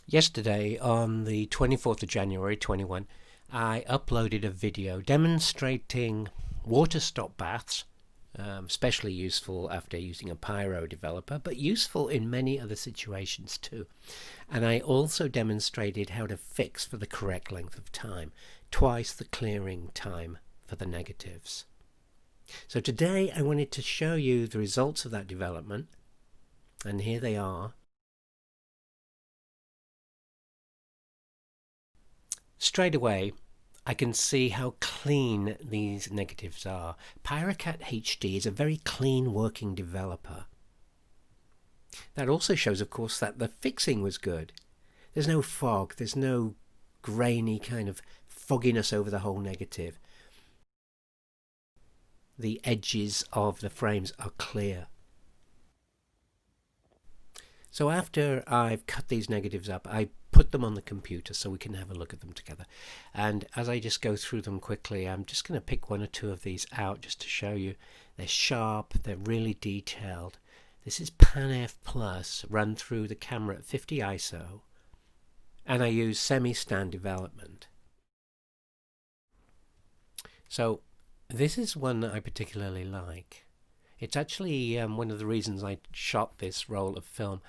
Yesterday, on the 24th of January 21, I uploaded a video demonstrating water stop baths, especially useful after using a Pyro developer, but useful in many other situations too. And I also demonstrated how to fix for the correct length of time, twice the clearing time for the negatives. So today I wanted to show you the results of that development, and here they are. Straight away, I can see how clean these negatives are. PyroCat HD is a very clean working developer. That also shows, of course, that the fixing was good. There's no fog, there's no grainy kind of fogginess over the whole negative. The edges of the frames are clear. So after I've cut these negatives up, I put them on the computer so we can have a look at them together. And as I just go through them quickly, I'm just going to pick one or two of these out just to show you. They're sharp, they're really detailed. This is PanF Plus run through the camera at 50 ISO, and I use semi-stand development. So this is one that I particularly like. It's actually one of the reasons I shot this roll of film.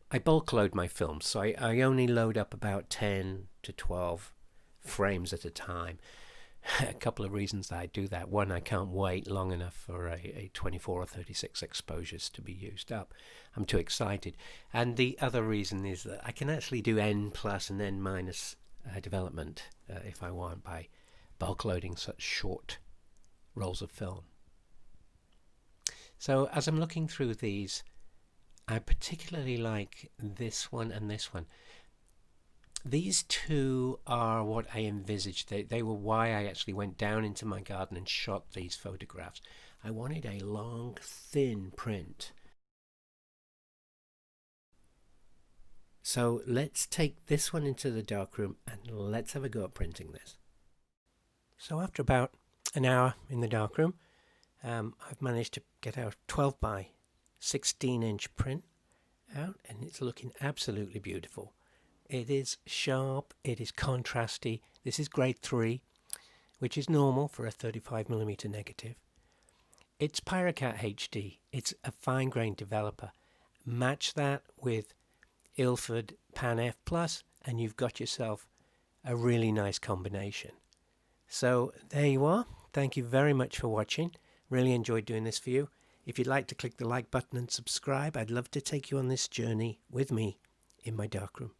I bulk load my films, so I only load up about 10 to 12 frames at a time. A couple of reasons that I do that. One, I can't wait long enough for a 24 or 36 exposures to be used up. I'm too excited. And the other reason is that I can actually do N plus and N minus development if I want by bulk loading such short rolls of film. So as I'm looking through these, I particularly like this one and this one. These two are what I envisaged. They were why I actually went down into my garden and shot these photographs. I wanted a long, thin print. So let's take this one into the darkroom and let's have a go at printing this. So after about an hour in the darkroom, I've managed to get out 12 by 16-inch print out, and it's looking absolutely beautiful. It is sharp, it is contrasty. This is grade 3, which is normal for a 35mm negative. It's PyroCat HD. It's a fine-grained developer. Match that with Ilford PanF Plus, and you've got yourself a really nice combination. So there you are. Thank you very much for watching. Really enjoyed doing this for you. If you'd like to click the like button and subscribe, I'd love to take you on this journey with me in my darkroom.